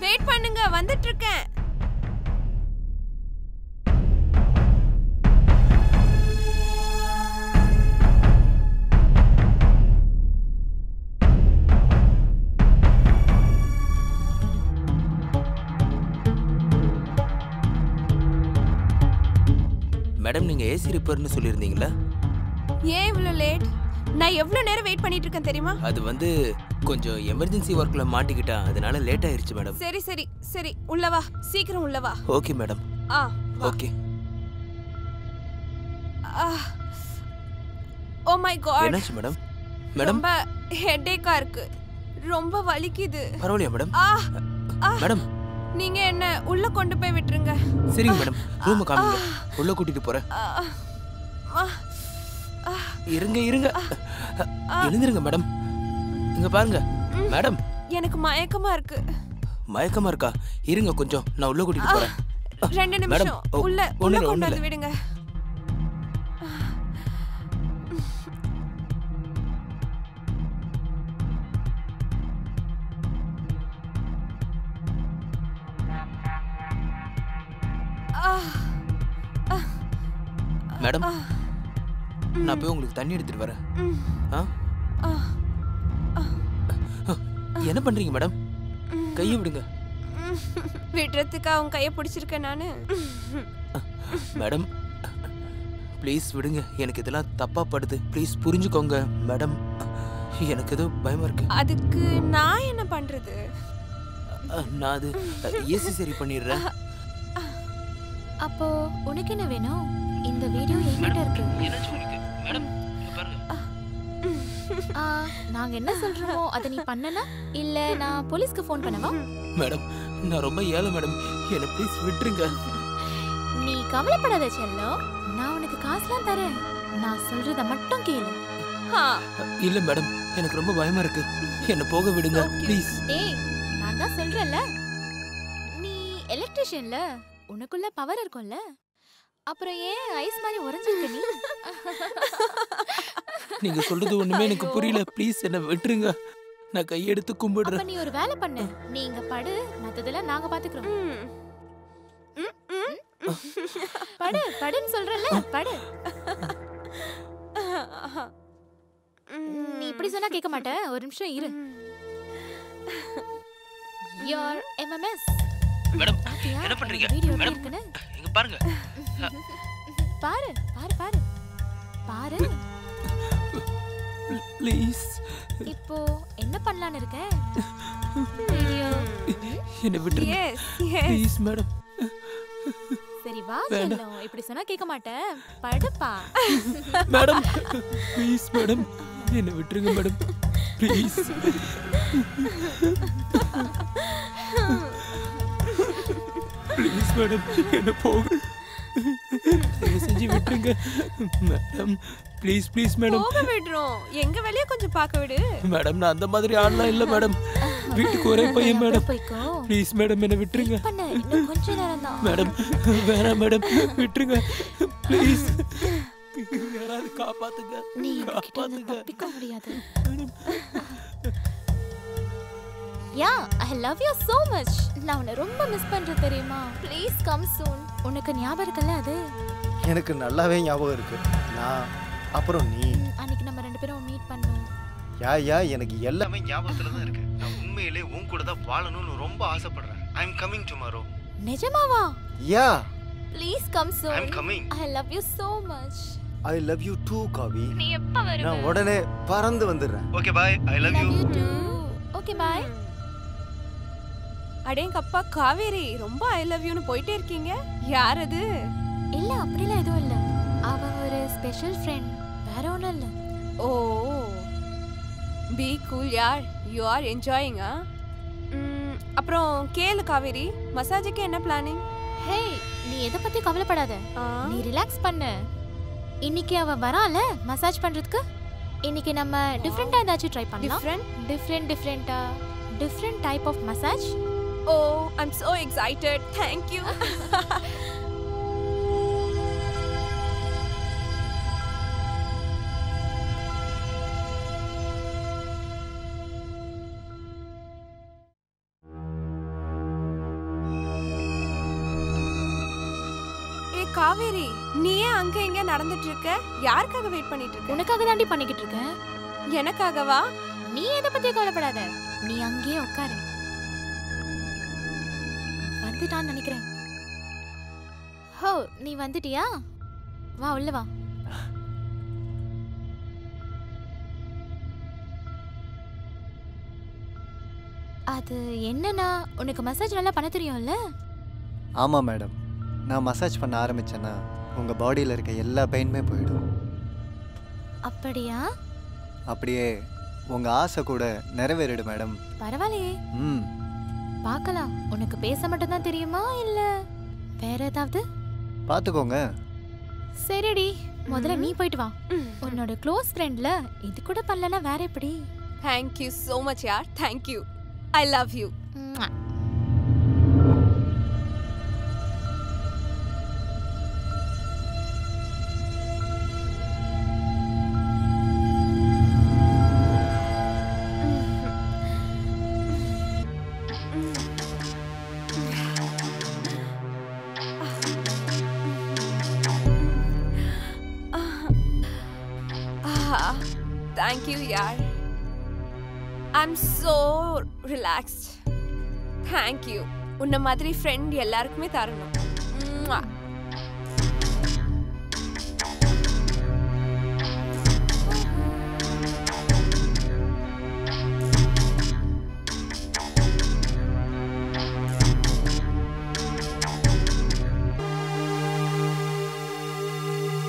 Wait பண்ணுங்க, வந்துட்டு இருக்கேன். மேடம், நீங்க ஏசி ரிப்பேர்னு சொல்லியிருந்தீங்களா? ஏன் இவ்வளவு லேட்? நான் எவ்வளவு நேரம் வெயிட் பண்ணிட்டு இருக்கேன் தெரியுமா? அது வந்து கொஞ்சம் எமர்ஜென்சி ஒர்க்ல மாட்டிக்கிட்டா, அதனால லேட் ஆயிருச்சு மேடம். சரி சரி சரி, உள்ள வா, சீக்கிரம் உள்ள வா. Okay madam. Okay. Oh my god. என்னாச்சு மேடம்? மேடம், ரொம்ப ஹெட்டேக்கா இருக்கு, ரொம்ப வலிக்குது. பரவாயில்லையா மேடம்? மேடம், நீங்க என்ன உள்ள கொண்டு போய் விட்டுருங்க. சரிங்க மேடம், ரூம் காமிங்க, உள்ள கூட்டிட்டு போறேன். இருங்க இருங்க, எழுந்திருங்க மேடம். இங்க பாருங்க மேடம். எனக்கு மயக்கமா இருக்கு. மயக்கமா இருக்கா? இருங்க கொஞ்சம், நான் உள்ள கூட்டிட்டு போறேன். 2 நிமிஷம். உள்ள கொண்டு வந்து விடுங்க. மேடம், நான் போய் உங்களுக்கு தண்ணி எடுத்துட்டு வரேன். என்ன பண்றீங்க மேடம்? கையை விடுங்க. விடுறதுக்கு அவங்க கையை பிடிச்சிருக்கேன் நானு. மேடம் ப்ளீஸ் விடுங்க, எனக்கு இதெல்லாம் தப்பா படுது. ப்ளீஸ் புரிஞ்சுக்கோங்க மேடம், எனக்கு ஏதோ பயமா இருக்கு. அதுக்கு நான் என்ன பண்றது? நான் அது ஏசி சரி பண்ணிடுறேன். அப்போ உனக்கு என்ன வேணும்? இந்த வீடியோ என்கிட்ட இருக்கு. மேடம் பாருங்க. நாங்க என்ன சொல்றோமோ அத நீ பண்ணனா இல்ல நான் போலீஸ்க்கு ஃபோன் பண்ணவா? மேடம், நான் ரொம்ப ஏழை மேடம், என்ன ப்ளீஸ் விட்டுருங்க. நீ கவலைப்படாத செல்லம், நான் உனக்கு காசுலாம் தரேன். நான் சொல்றத மட்டும் கேளு. இல்ல மேடம், எனக்கு ரொம்ப பயமா இருக்கு, என்ன போக விடுங்க ப்ளீஸ். ஏய், நான் தான் சொல்றேன்ல, நீ எலக்ட்ரிஷியன்ல, உனக்குள்ள பவர் இருக்கும்ல, அப்புறம் ஏன் ஐஸ் மாதிரி உறைஞ்சிருக்க நீ? நீங்க சொல்றது ஒண்ணுமே எனக்கு புரியல, ப்ளீஸ் என்ன விட்டுருங்க, நான் கையெடுத்து கும்பிடுறேன். அப்ப நீ ஒரு வேலை பண்ணு, நீ இங்க படு, மத்ததெல்லாம் நாங்க பாத்துக்கிறோம். படு படுன்னு சொல்றல, படு. நீ இப்படி சொன்னா கேட்க மாட்ட, ஒரு நிமிஷம் இரு. Your MMS. மேடம், என்ன பண்றீங்க? மேடம், இங்க பாருங்க. பாரு பாரு பாரு பாரு. ப்ளீஸ். இப்போ என்ன பண்ணலாம்னு இருக்க? என்ன விட்டுருங்க ப்ளீஸ் மேடம். சரி வா செல்லம், இப்படி சொன்னா கேட்க மாட்டேன், படுப்பா. மேடம் ப்ளீஸ் மேடம், என்ன விட்டுருங்க மேடம் ப்ளீஸ். ப்ளீஸ் மேடம், என்ன போக தயவு செஞ்சு விட்டுருங்க மேடம், ப்ளீஸ் ப்ளீஸ் மேடம். போக விடுறோம், எங்க வேலைய கொஞ்சம் பார்க்க விடு. மேடம், நான் அந்த மாதிரி ஆளலாம் இல்ல மேடம், வீட்டுக்கு ஒரே பையன் மேடம், ப்ளீஸ் மேடம் என்ன விட்டுருங்க. இன்னும் கொஞ்ச நேரம் தான் மேடம், வேணாம் மேடம், விட்டுருங்க ப்ளீஸ். யாராவது காப்பாத்துங்க, நீ கிட்ட இருந்து தப்பிக்க முடியாது. யா, I love you so much. நான் உன்னை ரொம்ப மிஸ் பண்றேன் தெரியுமா? Please come soon. உனக்கு ஞாபகம் இருக்குல்ல அது? எனக்கு நல்லாவே ஞாபகம் இருக்கு. நான் அப்புறம் நீ அன்னைக்கு நம்ம ரெண்டு பேரும் மீட் பண்ணோம். யா எனக்கு எல்லாமே ஞாபகத்துல தான் இருக்கு. நான் உண்மையிலே உன் கூட தான் வாழணும்னு ரொம்ப ஆசைப்படுறேன். I am coming tomorrow. நிஜமாவா? யா. Please come soon. I am coming. I love you so much. I love you too, Kavi. நீ எப்ப வருவ? நான் உடனே பறந்து வந்துடுறேன். Okay, bye. I love you. Love you too. Okay, bye. அடேங்கப்பா காவேரி, ரொம்ப ஐ லவ் யூன்னு போயிட்டே இருக்கீங்க. யார் அது? இல்ல அப்படிலாம் எதுவும் இல்ல, அவ ஒரு ஸ்பெஷல் ஃப்ரெண்ட், வேற ஒண்ணும் இல்ல. ஓ, பி கூல் யார், யூ ஆர் என்ஜாயிங். அப்புறம் கேளு காவேரி, மசாஜுக்கு என்ன பிளானிங்? ஹே, நீ எதை பத்தி கவலைப்படாத, நீ ரிலாக்ஸ் பண்ணு. இன்னைக்கு அவ வரால மசாஜ் பண்றதுக்கு, இன்னைக்கு நம்ம டிஃபரெண்டா ஏதாச்சும் ட்ரை பண்ணலாம். Different type of massage. Oh, I'm so excited. Thank you. Kaveri, நீ ஏன் அங்க எங்க நடந்துட்டு இருக்க? யாருக்காக வெயிட் பண்ணிட்டு இருக்க? உனக்காக தாண்டி பண்ணிக்கிட்டு இருக்கேன். எனக்காகவா? நீ எதை பத்தி கவலைப்படாத, நீ அங்கேயே உட்காரு. வந்துட்டான்னு நினைக்கிறேன். ஹோ, நீ வந்துட்டியா? வா உள்ள வா. அது என்னன்னா, உனக்கு மசாஜ் நல்லா பண்ண தெரியும்ல? ஆமாம் மேடம், நான் மசாஜ் பண்ண ஆரம்பிச்சேன்னா உங்கள் பாடியில் இருக்க எல்லா பெயினுமே போயிடும். அப்படியா? அப்படியே உங்கள் ஆசை கூட நிறைவேறிடும் மேடம். பரவாயில்லையே. ம், பார்க்கலாம். உனக்கு பேச மட்டும் தான் தெரியுமா இல்ல வேற ஏதாவது? பார்த்துக்கோங்க. சரிடி, முதல்ல நீ போயிட்டு வா. உன்னோட க்ளோஸ் ஃப்ரெண்ட்ல இது கூட பண்ணலனா வேற எப்படி? Thank you so much யார். Thank you. I love you. Thank you yaar. I'm so relaxed. Thank you. உன்ன மாதிரி friend எல்லாருக்குமே தரணும்.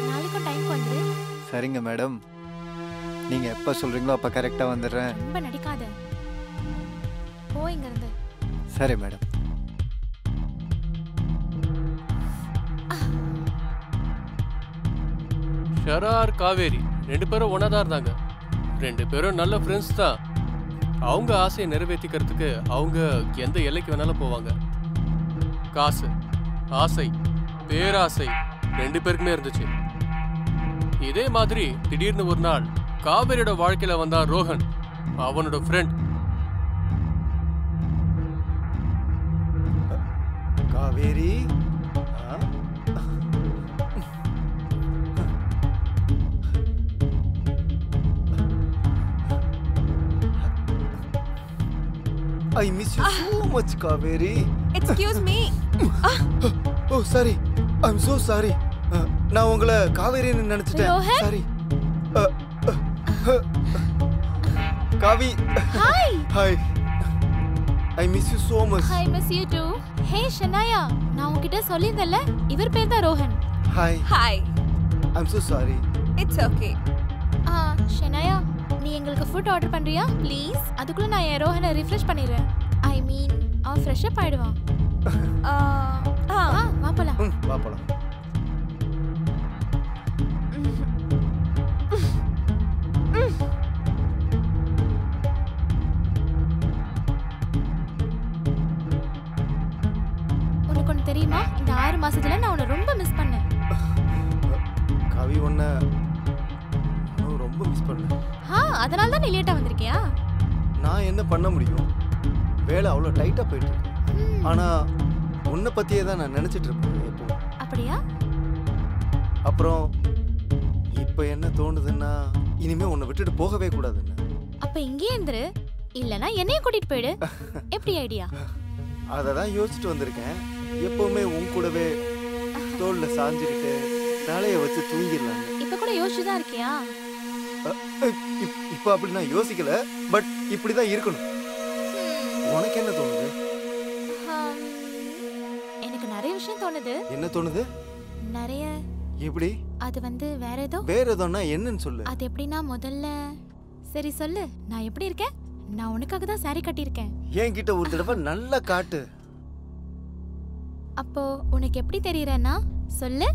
நாளைக்கு டைம் வந்துரு. சரிங்க மேடம், நீங்கள் எப்போ சொல்கிறீங்களோ அப்போ கரெக்டாக வந்துடுறேன். ரொம்ப நடிக்காத. போ இங்க இருந்து. சரி மேடம். ஷரார் காவேரி 2 பேரும் ஒன்றா தான் இருந்தாங்க. 2 பேரும் நல்ல ஃப்ரெண்ட்ஸ் தான். அவங்க ஆசையை நிறைவேற்றிக்கிறதுக்கு அவங்க எந்த எல்லைக்கு வேணாலும் போவாங்க. காசு, ஆசை, பேராசை 2 பேருக்குமே இருந்துச்சு. இதே மாதிரி திடீர்னு ஒரு நாள் காவேரியோட வாழ்க்கையில வந்தா ரோஹன், அவனோட friend. Kaveri, I miss you so much, Kaveri. Excuse me. Oh, sorry. I'm so sorry. நான் உங்களை காவேரின்னு நினைச்சிட்டேன். ரோஹன்? Sorry. காவி. Hi. Hi. I miss you so much. I miss you too. Hey Shanaya, நான் உன்கிட்ட சொல்லிருந்தேன்ல, இவர் பேர் தான் Rohan. Hi. Hi. I'm so sorry. It's okay. Shanaya, நீ எங்களுக்கு ஃபுட் ஆர்டர் பண்றியா ப்ளீஸ்? அதுக்குள்ள நான் என் ரோஹனை ரிஃப்ரெஷ் பண்ணிடுறேன். ஐ மீன் அவன் ஃப்ரெஷ் அப் ஆயிடுவான். வா போலாம். வா போலாம். உனக்கு ஒன்று தெரியுமா, இந்த 6 மாசத்துல நான் உன்னை ரொம்ப மிஸ் பண்ணேன். காவி, உன்னை ரொம்ப மிஸ் பண்ணேன். அதனால தான் நீ லேட்டா வந்திருக்கியா? நான் என்ன பண்ண முடியும், வேலை அவ்வளோ டைட்டாக போயிட்டு இருக்கு. ஆனால் உன்னை பற்றியே தான் நான் நினச்சிட்டு இருப்பேன் எப்போ. அப்படியா? அப்புறம் இப்போ என்ன தோணுதுன்னா, இனிமேல் உன்னை விட்டுட்டு போகவே கூடாதுன்னு. அப்போ இங்கே இருந்துரு, இல்லைன்னா என்னையும் கூட்டிட்டு போயிடு. எப்படி ஐடியா? அதை தான் யோசிச்சுட்டு வந்திருக்கேன். எப்போவுமே உன் கூடவே தோளில் சாஞ்சிக்கிட்டு தலையை வச்சு தூங்கிடலாம். இப்போ கூட யோசிச்சு தான் இருக்கியா? இப்போ அப்படி நான் யோசிக்கல, பட் இப்படி தான் இருக்கணும். உனக்கு என்ன தோணுது? எனக்கு நிறைய விஷயம் தோணுது. என்ன தோணுது? நிறைய. எப்படி? அது வேற ஏதோன்னா என்னன்னு சொல்லு. அது எப்படின்னா, முதல்ல சரி சொல்லு, நான் எப்படி இருக்கேன்? நான் உனக்காக தான் சாரி கட்டியிருக்கேன். என்கிட்ட ஒரு தடவை நல்லா காட்டு. அப்போ உனக்கு எப்படி தெரியறேன்னா சொல்லு.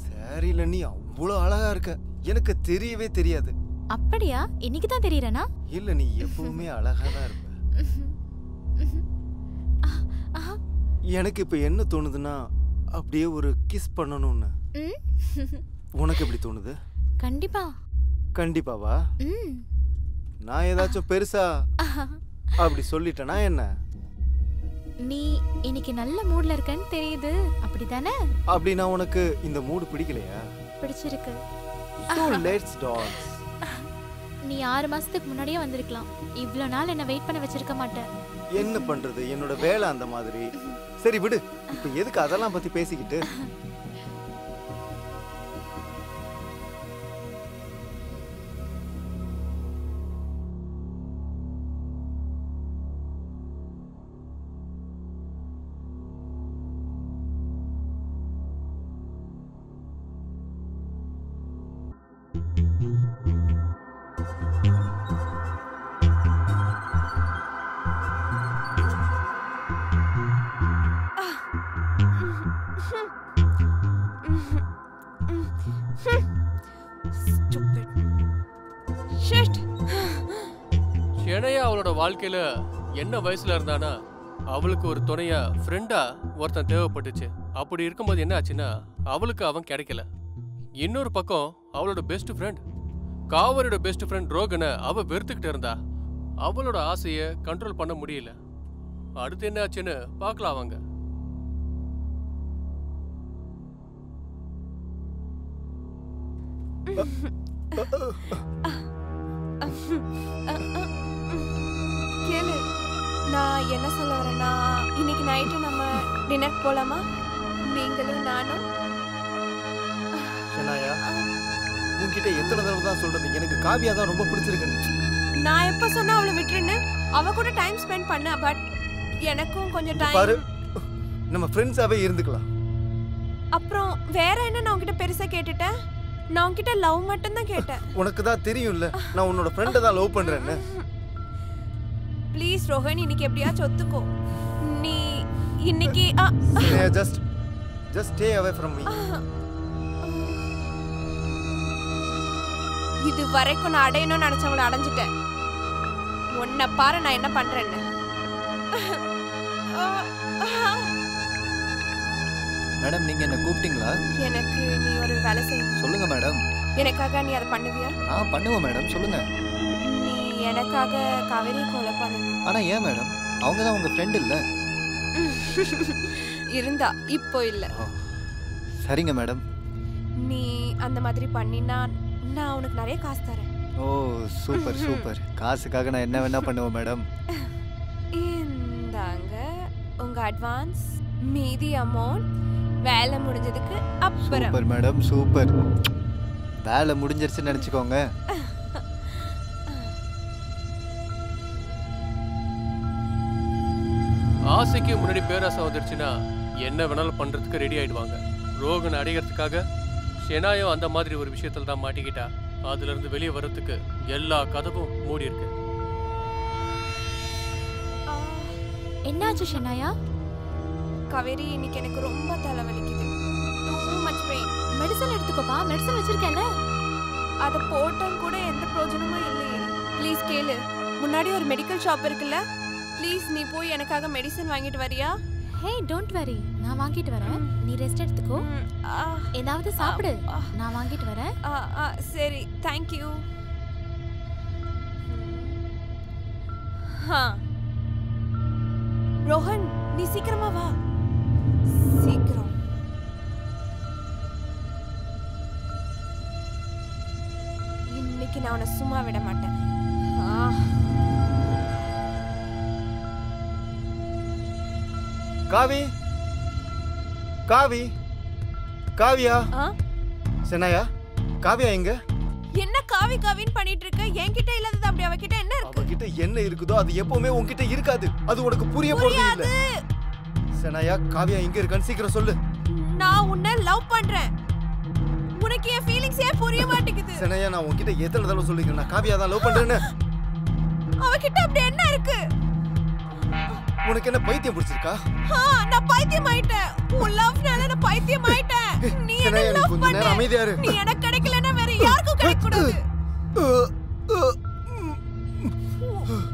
சாரில நீ அவ்வளோ அழகா இருக்க, எனக்கு தெரியவே தெரியாது. அப்படியா? இன்னைக்கு தான் தெரியறேனா? இல்ல, நீ எப்பவுமே அழகா தான் இருப்ப. எனக்கு இப்ப என்ன தோணுதுன்னா, அப்படியே ஒரு கிஸ் பண்ணணும்னு. உனக்கு எப்படி தோணுது? கண்டிப்பா. கண்டிப்பாவா? நான் ஏதாச்சும் பெருசா அப்படி சொல்லிட்டேனா என்ன? நீ இன்னைக்கு நல்ல மூட்ல இருக்கன்னு தெரியுது அப்படிதானே? அப்படின்னா உனக்கு இந்த மூடு பிடிக்கலையா? பிடிச்சிருக்கு. So let's dance. நீ 6 மாசத்துக்கு முன்னாடியே வந்திருக்கலாம். இவ்ளோ நாள் என்ன வெயிட் பண்ண வச்சிருக்க மாட்டேன். என்ன பண்றது, என்னோட வேலை அந்த மாதிரி. சரி விடு, இப்போ எதுக்கு அதெல்லாம் பத்தி பேசிக்கிட்டு? ஷெனையா அவளோட வாழ்க்கையில என்ன வயசுல இருந்தானா அவளுக்கு ஒரு துணையா ஃப்ரெண்டா ஒருத்தன் தேவைப்பட்டுச்சு. அப்படி இருக்கும்போது என்ன ஆச்சுன்னா அவளுக்கு அவன் கிடைக்கல. இன்னொரு பக்கம் அவளோட பெஸ்ட் ஃப்ரெண்ட் காவேரியோட பெஸ்ட் ஃப்ரெண்ட் ரோகனை அவ வெறுத்துக்கிட்டு இருந்தா. அவளோட ஆசையை கண்ட்ரோல் பண்ண முடியல. அடுத்து என்ன ஆச்சுன்னு பார்க்கலாம் வாங்க. கேளு, நான் என்ன சொல்ல வரேன்னா, இன்னைக்கு நைட்டு நம்ம டின்னர் போலாமா? நீங்களும் நானும். ஷெனாயா, உன்கிட்ட எத்தனை தடவை தான் சொல்றது, எனக்கு காவியா தான் ரொம்ப பிடிச்சிருக்கு. நான் எப்ப சொன்னா அவளை விட்டுருன்னு, அவ கூட டைம் ஸ்பெண்ட் பண்ண. பட் எனக்கும் கொஞ்சம் பாரு, டைம். நம்ம ஃப்ரெண்ட்ஸாவே இருந்துக்கலாம். அப்புறம் வேற என்ன நான் உன்கிட்ட பெருசா கேட்டுட்டேன்? நான் உன்கிட்ட லவ் மட்டும் தான் கேட்டேன். உனக்கு தான் தெரியும்ல, நான் உன்னோட ஃப்ரெண்டை தான் லவ் பண்றேன்னு. ப்ளீஸ் ரோஹன், இன்னைக்கு எப்படியாச்சும் ஒத்துக்கோ. நீ இன்னைக்கு just stay away from me. இது வரைக்கும் நான் அடையணும்னு நினைச்சவங்கள அடைஞ்சிட்டேன். உன்னை பாரு நான் என்ன பண்றேன்னு. மேடம், நீங்க என்ன கூப்பிட்டீங்களா? எனக்கு நீ ஒரு வேலை செய்யணும். சொல்லுங்க மேடம். எனக்காக நீ அதை பண்ணுவியா? பண்ணுவோம் மேடம், சொல்லுங்க. நீ எனக்காக காவேரி கொலை பண்ணணும். ஆனா ஏன் மேடம்? அவங்க தான் உங்க ஃப்ரெண்ட் இல்ல? இருந்தா, இப்போ இல்ல. சரிங்க மேடம். நீ அந்த மாதிரி பண்ணினா நான் உனக்கு நிறைய காசு தரேன். ஓ சூப்பர் சூப்பர். காசுக்காக நான் என்ன வேணா பண்ணுவேன் மேடம். இந்தாங்க உங்க அட்வான்ஸ். மீதி அமௌண்ட் வேலை முடிஞ்சதுக்கு அப்புறம். Super madam, super. வேலை முடிஞ்சிருச்சுன்னு நினைச்சுக்கோங்க. ஆசைக்கு முன்னாடி பேராசை வந்துருச்சுன்னா என்ன வேணாலும் பண்றதுக்கு ரெடி ஆயிடுவாங்க. ரோகனை அடைகிறதுக்காக ஷெனாயும் அந்த மாதிரி ஒரு விஷயத்துல தான் மாட்டிக்கிட்டா. அதுல இருந்து வெளியே வர்றதுக்கு எல்லா கதவும் மூடி இருக்கு. என்னாச்சு ஷெனாயா? காவேரி, இன்னைக்கு எனக்கு ரொம்ப தலைவலிக்குது. Too much pain. மெடிசன் எடுத்துக்கோப்பா. மெடிசன் வச்சிருக்கேன்ல. அதை போட்டால் கூட எந்த பிரயோஜனமும் இல்லையே. ப்ளீஸ் கேளு, முன்னாடி ஒரு மெடிக்கல் ஷாப் இருக்குல்ல, ப்ளீஸ் நீ போய் எனக்காக மெடிசன் வாங்கிட்டு வரியா? ஹே டோன்ட் வரி, நான் வாங்கிட்டு வரேன். நீ ரெஸ்ட் எடுத்துக்கோ. ஏதாவது சாப்பிடு, நான் வாங்கிட்டு வரேன். சரி, தேங்க்யூ. ரோஹன், நீ சீக்கிரமா வா. சீக்கிரம். இன்னைக்கு நான் உன்னை சும்மா விட மாட்டேன். காவி, காவி, காவியா. ஷெனாயா, காவியா எங்க? என்ன காவி காவின்னு பண்ணிட்டு இருக்க? என்கிட்ட இல்லாதது அப்படி அவகிட்ட என்ன இருக்கு? அவகிட்ட என்ன இருக்குதோ அது எப்பவுமே உன்கிட்ட இருக்காது. அது உனக்கு புரிய போறது இல்ல. ஷெனாயா, காவியா எங்க இருக்கான்னு சீக்கிரம் சொல்லு. நான் உன்னை லவ் பண்றேன். உனக்கு என் ஃபீலிங்ஸ் ஏன் புரிய மாட்டேங்குது? ஷெனாயா, நான் உன்கிட்ட எத்தனை தடவை சொல்லிருக்கேன் நான் காவியா தான் லவ் பண்றேன்னு. அவகிட்ட அப்படி என்ன இருக்கு? உனக்கு என்ன பைத்தியம் பிடிச்சிருக்கா? நான் பைத்தியம் ஆயிட்டேன். உன் லவ்னால நான் பைத்தியம் ஆயிட்டேன். நீ என்ன லவ் கொஞ்ச நேரம் அமைதியா இரு. நீ எனக்கு கிடைக்கலனா வேற யாருக்கும் கிடைக்க கூடாது.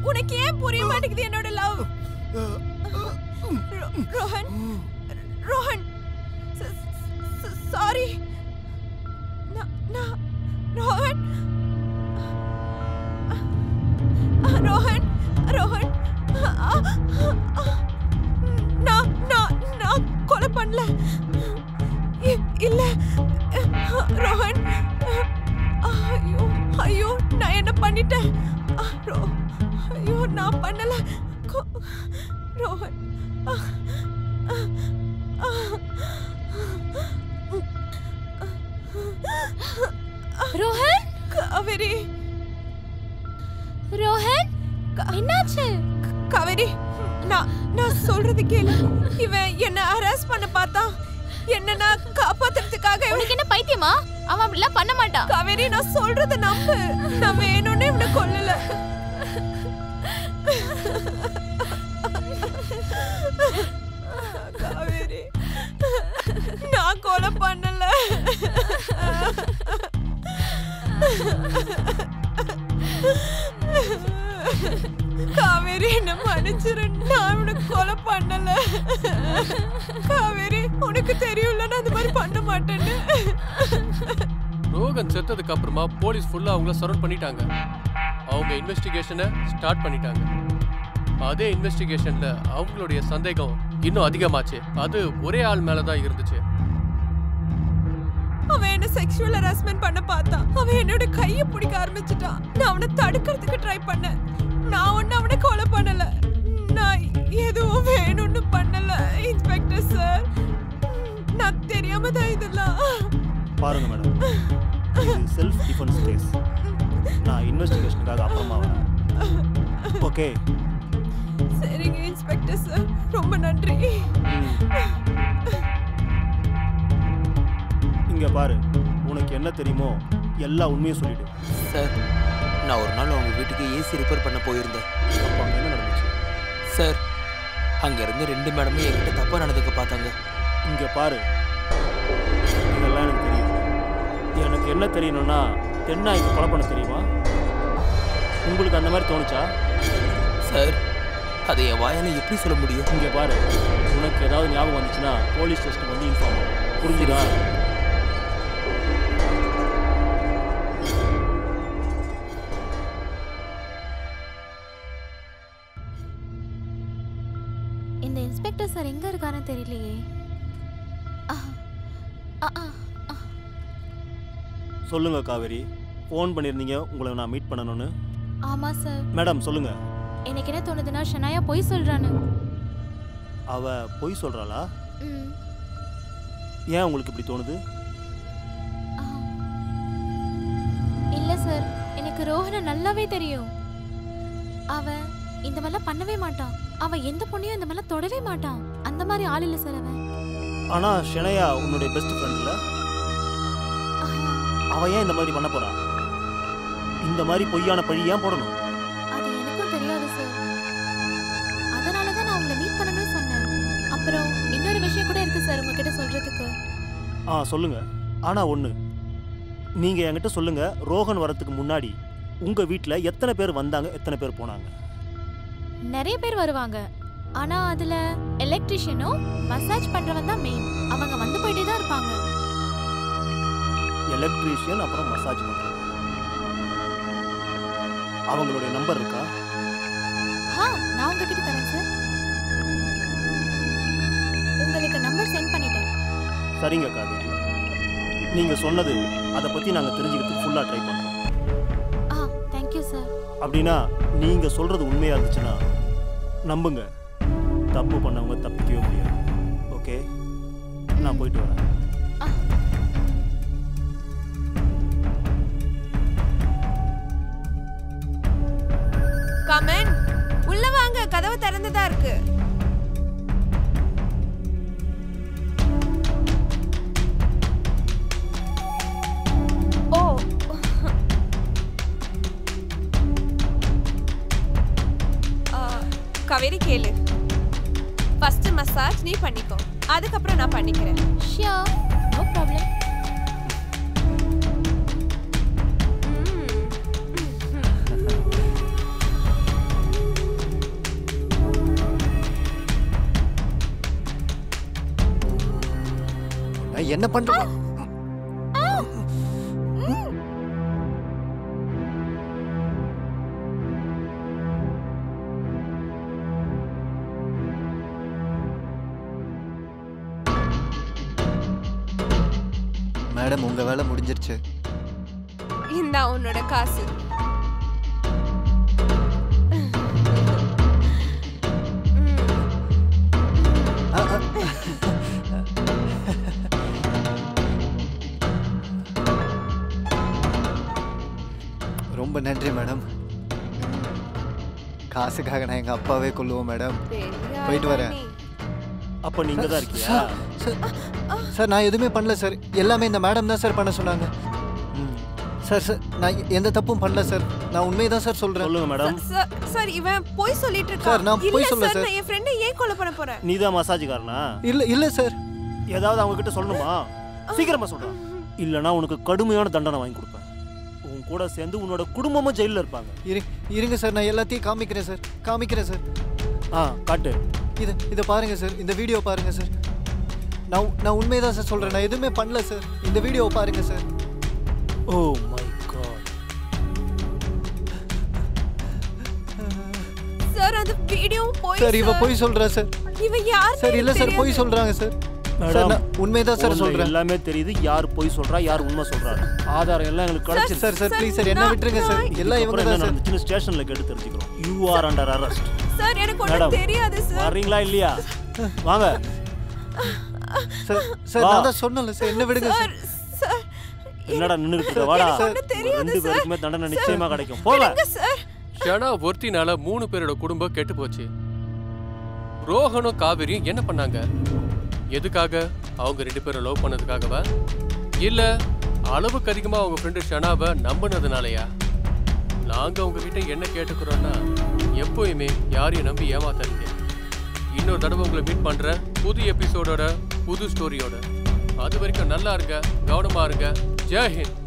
உனக்கு ஏன் புரிய மாட்டேங்குது என்னோட லவ்? ரோஹன், ரோஹன், சாரி. ரோஹன், ரோஹன், ரோஹன், நான் பண்ணல. ரோஹன் ரோஹன் காவேரி ரோஹன் என்னாச்சு? காவேரி நான் சொல்றது கேளு. இவன் என்ன ஹராஸ் பண்ண பார்த்தான். என்ன நான் காப்பாத்துறதுக்காக. உனக்கு என்ன பைத்தியமா? அவன் அப்படிலாம் பண்ண மாட்டான். காவேரி நான் சொல்றத நம்பு. நான் வேணும்னே இவனை கொல்லல. காவேரி நான் கொலை பண்ணல. காவேரி என்ன மன்னிச்சிரு. நான் இவனை கொலை பண்ணல. காவேரி உனக்கு தெரியும்ல நான் அந்த மாதிரி பண்ண மாட்டேன்னு. ரோகன் செத்ததுக்கு அப்புறமா போலீஸ் ஃபுல்லா அவங்கள சரவுண்ட் பண்ணிட்டாங்க. அவங்க இன்வெஸ்டிகேஷனை ஸ்டார்ட் பண்ணிட்டாங்க. அதே இன்வெஸ்டிகேஷன்ல அவங்களுடைய சந்தேகம் இன்னும் அதிகமாச்சு. அது ஒரே ஆள் மேலதான் இருந்துச்சு. அவன் என்ன செக்ஷுவல் ஹராஸ்மென்ட் பண்ண பார்த்தான். அவன் என்னோட கையை பிடிக்க ஆரம்பிச்சிட்டான். நான் அவனை தடுக்கிறதுக்கு ட்ரை பண்ணேன். நான் ஒன்னும் அவனை கொலை பண்ணல. நான் எதுவும் வேணும்னு பண்ணல இன்ஸ்பெக்டர் சார். நான் தெரியாம தான் இதெல்லாம். பாருங்க மேடம், இது செல்ஃப் டிஃபென்ஸ் கேஸ். நான் இன்வெஸ்டிகேஷனுக்காக அப்புறமா வரேன். ஓகே? சரிங்க இன்ஸ்பெக்டர் சார், ரொம்ப நன்றி. இங்க பாரு, உனக்கு என்ன தெரியுமோ எல்லா உண்மையும் சொல்லிடு. சார், நான் ஒரு நாள் அவங்க வீட்டுக்கு ஏசி ரிப்பேர் பண்ண போயிருந்தேன். அப்போ அங்கே என்ன நடந்துச்சு? சார், அங்கேருந்து 2 மேடமும் என்கிட்ட தப்பாக நடந்துக்க பார்த்தாங்க. இங்கே பாரு, இதெல்லாம் எனக்கு தெரியும். எனக்கு என்ன தெரியணும்னா, தென்னாய்க்கு கொலை பண்ண தெரியுமா? உங்களுக்கு அந்த மாதிரி தோணுச்சா? சார், அதை என் வாயால் எப்படி சொல்ல முடியும்? இங்கே பாரு, உனக்கு ஏதாவது ஞாபகம் வந்துச்சுன்னா போலீஸ் ஸ்டேஷனுக்கு வந்து இன்ஃபார்ம் பண்ணு. புரிஞ்சுதா? இந்த இன்ஸ்பெக்டர் சார் எங்க இருக்காருன்னு தெரியலையே. சொல்லுங்க காவேரி, ஃபோன் பண்ணியிருந்தீங்க உங்களை நான் மீட் பண்ணணும்னு. ஆமா சார். மேடம் சொல்லுங்க. எனக்கு என்ன தோணுதுன்னா ஷனாயா பொய் சொல்றானு. அவ பொய் சொல்றாளா? ஏன் உங்களுக்கு இப்படி தோணுது? இல்ல சார், எனக்கு ரோஹனை நல்லாவே தெரியும். அவன் இந்த மாதிரிலாம் பண்ணவே மாட்டான். அவன் எந்த பொண்ணையும் இந்த மாதிரிலாம் தொடவே மாட்டான். அந்த மாதிரி ஆள் இல்ல சார் அவன். ஆனா ஷனையா உன்னுடைய பெஸ்ட் ஃப்ரெண்ட் இல்ல? அவன் ஏன் இந்த மாதிரி பண்ண போறான்? இந்த மாதிரி பொய்யான பழி ஏன் போடணும்? அது எனக்கும் தெரியாது சார். அதனாலதான் நான் உங்களை மீட் பண்ணணும்னு சொன்னேன். அப்புறம் இன்னொரு விஷயம் கூட இருக்கு சார் உங்ககிட்ட சொல்றதுக்கு. சொல்லுங்க. ஆனா ஒண்ணு, நீங்க என்கிட்ட சொல்லுங்க, ரோஹன் வரதுக்கு முன்னாடி உங்க வீட்ல எத்தனை பேர் வந்தாங்க, எத்தனை பேர் போனாங்க? நிறைய பேர் வருவாங்க. ஆனா அதுல எலக்ட்ரிஷியனும் மசாஜ் பண்றவன் தான் மெயின். அவங்க வந்து போயிட்டே தான் இருப்பாங்க. எலக்ட்ரிஷியன் அப்புறம் மசாஜ் பண்றவங்க. அவங்களுடைய நம்பர் இருக்கா? நான் உங்ககிட்ட தரேன் சார். உங்களுக்கு நம்பர் சென்ட் பண்ணிட்டேன். சரிங்க காவேரி, நீங்க சொன்னது அதை பத்தி நாங்க தெரிஞ்சுக்கிறதுக்கு ஃபுல்லா ட்ரை பண்றோம். Thank you sir. அப்படின்னா நீங்க சொல்றது உண்மையா இருந்துச்சுன்னா நம்புங்க, தப்பு பண்ணவங்க தப்பிக்கவே முடியாது. ஓகே, நான் போயிட்டு வரேன். கமன், உள்ள வாங்க, கதவு திறந்ததா இருக்கு. ஓ, காவேரி கேளு. ஃபர்ஸ்ட் மசாஜ் நீ பண்ணிக்கோ, அதுக்கப்புறம் நான் பண்ணிக்கிறேன். Sure, no problem. என்ன பண்ற? மேடம், உங்க வேலை முடிஞ்சிருச்சு. இந்தா உன்னோட காசு. காசுக்காக நான் எங்கள் அப்பாவே கொல்லுவோம் மேடம். போயிட்டு வரேன். அப்போ நீங்கள் தான் இருக்கியா? சார் நான் எதுவுமே பண்ணல சார். எல்லாமே இந்த மேடம் தான் சார் பண்ண சொன்னாங்க. சார் நான் எந்த தப்பும் பண்ணல சார். நான் உண்மையை தான் சார் சொல்கிறேன். சொல்லுங்க மேடம். சார் இவன் போய் சொல்லிட்டு இருக்கான். சார் நான் போய் சொல்ல சார். நான் என் ஃப்ரெண்டை ஏன் கொலை பண்ண போறேன்? நீ தான் மசாஜ்காரனா? இல்லை சார். ஏதாவது அவங்க கிட்ட சொல்லணுமா? சீக்கிரமா சொல்கிறேன். இல்லைனா உனக்கு கடுமையான தண்டனை வாங்கி கொடுப்பேன். உன் கூட சேர்ந்து உன்னோட குடும்பமும் ஜெயிலில் இருப்பாங்க. இருங்க சார், நான் எல்லாத்தையும் காமிக்கிறேன் சார். காட்டு. இதை பாருங்க சார். இந்த வீடியோ பாருங்க சார். நான் உண்மையை தான் சார் சொல்கிறேன். நான் எதுவுமே பண்ணல சார். இந்த வீடியோவை பாருங்க sir. Oh my god. Sir அந்த வீடியோ போய் சார் இவ போய் சொல்றா சார். இவ யார் சார்? இல்ல சார், போய் சொல்றாங்க சார். சார் நான் உண்மையை தான் சார் சொல்றேன். எல்லாமே தெரியுது. யார் போய் சொல்றா, யார் உண்மை சொல்றாரு. ஆதாரம் எல்லாம் எங்களுக்கு கிடைச்சிருச்சு. சார் ப்ளீஸ் சார், என்ன விட்டுருங்க சார். எல்லாம் இவங்க தான் சார். சின்ன ஸ்டேஷன்ல கேட்டு தெரிஞ்சுக்கிறோம். You are under arrest. Sir எனக்கு ஒண்ணும் தெரியாது சார். வரீங்களா இல்லையா? வாங்க சார். நான் தான் சொன்னல சார், என்ன விடுங்க சார். சார் என்னடா நின்னுட்டு இருக்க? வாடா. ரெண்டு பேருக்குமே தண்டனை நிச்சயமா கிடைக்கும். போங்க சார். ஷனா ஒருத்தினால 3 பேரோட குடும்பம் கெட்டு போச்சு. ரோஹனும் காவேரியும் என்ன பண்ணாங்க? எதுக்காக? அவங்க 2 பேரும் லவ் பண்ணதுக்காகவா? இல்ல அளவுக்கு அதிகமா அவங்க ஃப்ரெண்டு ஷனாவை நம்பினதுனாலயா? நாங்க உங்ககிட்ட என்ன கேட்டுக்கிறோம்னா, எப்பவுமே யாரையும் நம்பி ஏமாத்தாதீங்க. இன்னொரு தடவை உங்களை மீட் பண்றேன் புது எபிசோடோட புது ஸ்டோரியோட. அது வரைக்கும் நல்லா இருங்க, கவனமா இருங்க. ஜெய் ஹிந்த்.